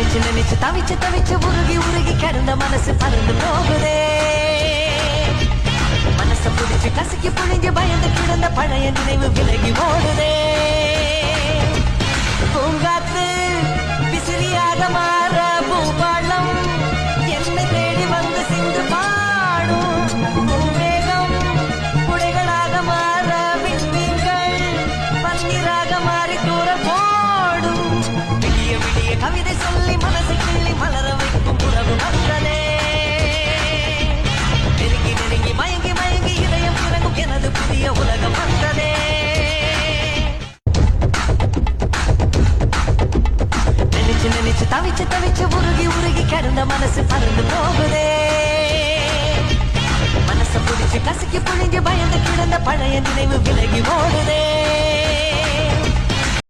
நினைச்சு நினைச்சு தவிச்சு தவிச்சு உருகி உருகி கிடந்த மனசு பறந்து போகுதே. மனச புடிச்சு கசக்கி புழிஞ்சு பயந்து கிடந்த பழைய நினைவு விலகி ஓடுதே. பூங்காத்து விசிறியாக மாற பூபாளம் என்னை தேடி வந்து சென்று பாடும். பூமேகம் குடைகளாக மாற விண்மீன்கள் பன்னீராக மாறி தூர போடும். விடிய விடிய கவிதை சொல்லி மனசு கிள்ளி மலர வைக்கும் உறவு வந்ததே. நெருங்கி நெருங்கி மயங்கி மயங்கி இதயம் இறங்கும் எனது புதிய உலகம் வந்ததே. நினைச்சு நினைச்சு தவிச்சு தவிச்சு உருகி உருகி கிடந்த மனசு பறந்து போகுதே. மனச புடிச்சு கசக்கி புழிஞ்சு பயந்து கிடந்த பழைய நினைவு விலகி ஓடுதே.